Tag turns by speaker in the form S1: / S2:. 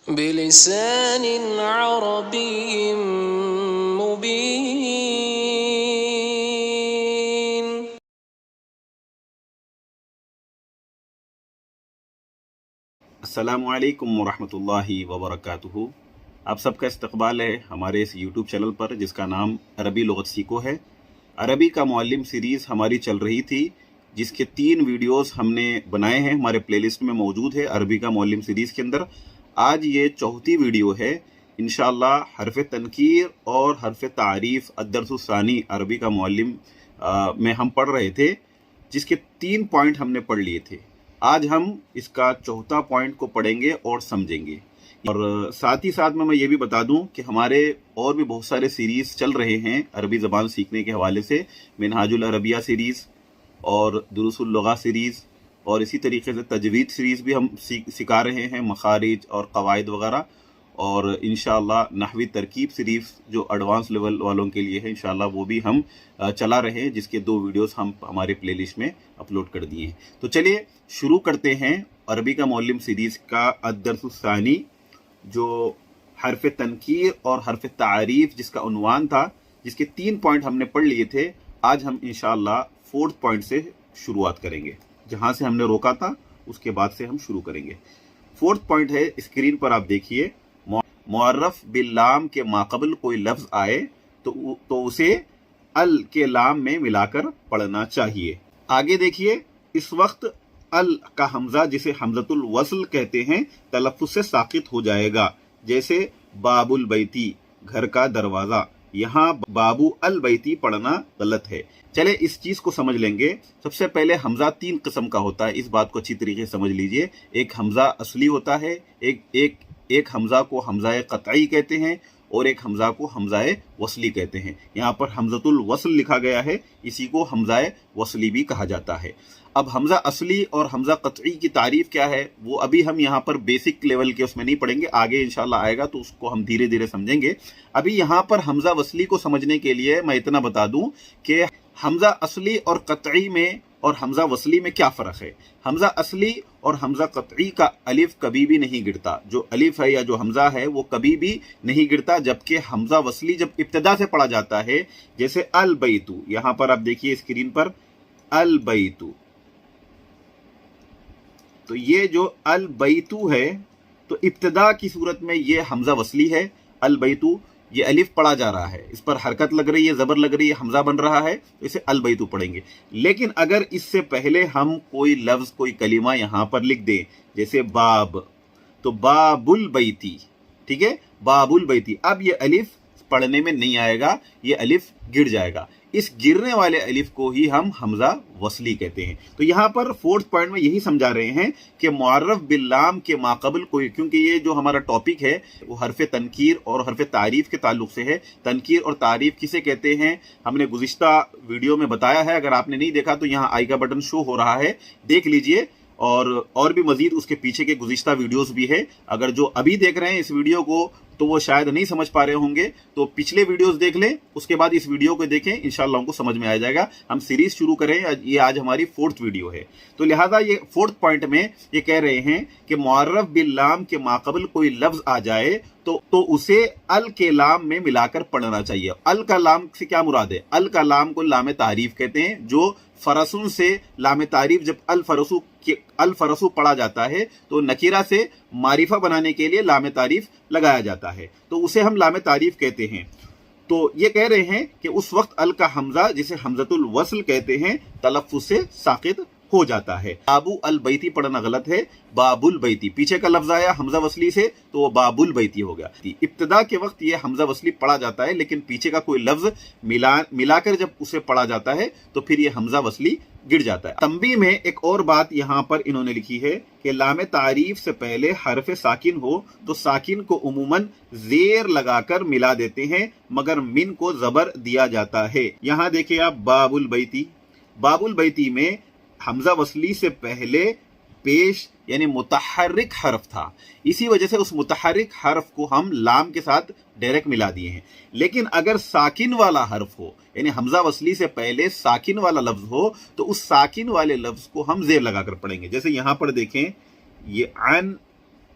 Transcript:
S1: بلسان عربي مبين.
S2: السلام علیکم ورحمۃ اللہ وبرکاتہ. آپ سب کا استقبال ہے ہمارے اس یوٹیوب چینل پر جس کا نام عربی لغت سیکھو ہے. عربی کا معلم سیریز ہماری چل رہی تھی جس کے 3 ویڈیوز ہم نے بنائے ہیں، ہمارے پلے لسٹ میں موجود ہے عربی کا معلم سیریز کے اندر. آج یہ 4تھی ویڈیو ہے. انشاءاللہ حرف تنکیر اور حرف تعریف الدرس الثانی عربی کا معلم میں ہم پڑھ رہے تھے، جس کے 3 پوائنٹ ہم نے پڑھ لیے تھے. آج ہم اس کا 4تھا پوائنٹ کو پڑھیں گے اور سمجھیں گے. اور ساتھ ہی ساتھ میں یہ بھی بتا دوں کہ ہمارے اور بھی بہت سارے سیریز چل رہے ہیں عربی زبان سیکھنے کے حوالے سے. منہاج العربیہ سیریز اور دروس اللغہ سیریز اور اسی طریقے سے تجوید سیریز بھی ہم سکھا رہے ہیں، مخارج اور قواعد وغیرہ. اور انشاءاللہ نحوی ترکیب سیریز جو ایڈوانس لیول والوں کے لیے ہے انشاءاللہ وہ بھی ہم چلا رہے ہیں، جس کے 2 ویڈیوز ہم ہمارے پلے لسٹ میں اپلوڈ کر دیے ہیں. تو چلیے شروع کرتے ہیں عربی کا معلم سیریز کا الدرس الثانی، جو حرف تنکیر اور حرف تعریف جس کا عنوان تھا، جس کے 3 پوائنٹ ہم نے پڑھ لیے تھے. آج ہم انشاءاللہ 4تھ پوائنٹ سے شروعات کریں گے. جہاں سے ہم نے روکا تھا اس کے بعد سے ہم شروع کریں گے. 4تھ پوائنٹ ہے، اسکرین پر آپ دیکھیے. معرف باللام کے ماقبل کوئی لفظ آئے تو اسے ال کے لام میں ملا کر پڑھنا چاہیے. آگے دیکھیے، اس وقت ال کا حمزہ جسے حمزۃ الوصل کہتے ہیں تلفظ سے ساقط ہو جائے گا. جیسے باب البیتی، گھر کا دروازہ، یہاں بابو البیتی پڑھنا غلط ہے. چلے اس چیز کو سمجھ لیں گے. سب سے پہلے حمزہ 3 قسم کا ہوتا ہے، اس بات کو اچھی طریقے سے سمجھ لیجئے. ایک حمزہ اصلی ہوتا ہے، ایک حمزہ کو حمزہ قطعی کہتے ہیں، اور ایک حمزہ کو حمزہ وصلی کہتے ہیں. یہاں پر حمزۃ الوصل لکھا گیا ہے، اسی کو حمزہ وصلی بھی کہا جاتا ہے. اب حمزہ اصلی اور حمزہ قطعی کی تعریف کیا ہے وہ ابھی ہم یہاں پر بیسک لیول کے اس میں نہیں پڑھیں گے، آگے انشاءاللہ آئے گا تو اس کو ہم دھیرے دھیرے سمجھیں گے. ابھی یہاں پر حمزہ وصلی کو سمجھنے کے لیے میں اتنا بتا دوں کہ حمزہ اصلی اور قطعی میں اور حمزہ وصلی میں کیا فرق ہے. حمزہ اصلی اور حمزہ قطعی کا الف کبھی بھی نہیں گرتا. جو الف ہے یا جو حمزہ ہے وہ کبھی بھی نہیں گرتا، جبکہ حمزہ وصلی جب ابتدا سے پڑھا جاتا ہے، جیسے البیتو، یہاں پر آپ دیکھیے اسکرین پر البیتو، تو یہ جو البیتو ہے تو ابتدا کی صورت میں یہ حمزہ وصلی ہے. البیتو، یہ الف پڑھا جا رہا ہے، اس پر حرکت لگ رہی ہے، زبر لگ رہی ہے، حمزہ بن رہا ہے، تو اسے البیتو پڑھیں گے. لیکن اگر اس سے پہلے ہم کوئی لفظ کوئی کلمہ یہاں پر لکھ دیں، جیسے باب، تو باب البیتی، ٹھیک ہے، باب البیتی، اب یہ الف پڑھنے میں نہیں آئے گا، یہ الف گر جائے گا. اس گرنے والے الف کو ہی ہم حمزہ وصلی کہتے ہیں. تو یہاں پر 4تھ پوائنٹ میں یہی سمجھا رہے ہیں کہ معرف باللام کے ماقبل کوئی، کیونکہ یہ جو ہمارا ٹاپک ہے وہ حرف تنکیر اور حرف تعریف کے تعلق سے ہے. تنکیر اور تعریف کسے کہتے ہیں ہم نے گزشتہ ویڈیو میں بتایا ہے، اگر آپ نے نہیں دیکھا تو یہاں آئی کا بٹن شو ہو رہا ہے، دیکھ لیجئے. اور بھی مزید اس کے پیچھے کے گزشتہ ویڈیوز بھی ہے. اگر جو ابھی دیکھ رہے ہیں اس ویڈیو کو تو وہ شاید نہیں سمجھ پا رہے ہوں گے، تو پچھلے ویڈیوز دیکھ لیں، اس کے بعد اس ویڈیو کو دیکھیں، انشاءاللہ ان کو سمجھ میں آ جائے گا. ہم سیریز شروع کریں، یہ آج ہماری 4تھ ویڈیو ہے. تو لہٰذا یہ 4تھ پوائنٹ میں یہ کہہ رہے ہیں کہ معرف باللام کے ماقبل کوئی لفظ آ جائے تو اسے ال کے لام میں ملا کر پڑھنا چاہیے. ال کا لام سے کیا مراد ہے؟ ال کا لام کو لام تعریف کہتے ہیں. جو فرسون سے لام تعریف، جب الفرسو پڑھا جاتا ہے تو نکیرہ سے معرفہ بنانے کے لیے لام تعریف لگایا جاتا ہے، تو اسے ہم لام تعریف کہتے ہیں. تو یہ کہہ رہے ہیں کہ اس وقت ال کا حمزہ جسے حمزۃ الوصل کہتے ہیں تلفظ سے ساقط ہو جاتا ہے. بابو البیتی پڑھنا غلط ہے، باب البیتی، پیچھے کا لفظ آیا حمزہ وصلی سے تو وہ باب البیتی ہو گیا. ابتدا کے وقت یہ حمزہ وصلی پڑھا جاتا ہے، لیکن پیچھے کا کوئی لفظ ملا کر جب اسے پڑھا جاتا ہے تو پھر یہ حمزہ وصلی گر جاتا ہے. تنبیہ میں ایک اور بات یہاں پر انہوں نے لکھی ہے کہ لام تعریف سے پہلے حرف ساکن ہو تو ساکن کو عموماً زیر لگا کر ملا دیتے ہیں، مگر من کو زبر دیا جاتا ہے. یہاں دیکھیں آپ باب البیتی، باب البیتی میں حمزہ وصلی سے پہلے پیش یعنی متحرک حرف تھا، اسی وجہ سے اس متحرک حرف کو ہم لام کے ساتھ ڈائریکٹ ملا دیے ہیں. لیکن اگر ساکن والا حرف ہو، یعنی حمزہ وصلی سے پہلے ساکن والا لفظ ہو، تو اس ساکن والے لفظ کو ہم زیر لگا کر پڑھیں گے. جیسے یہاں پر دیکھیں، یہ عن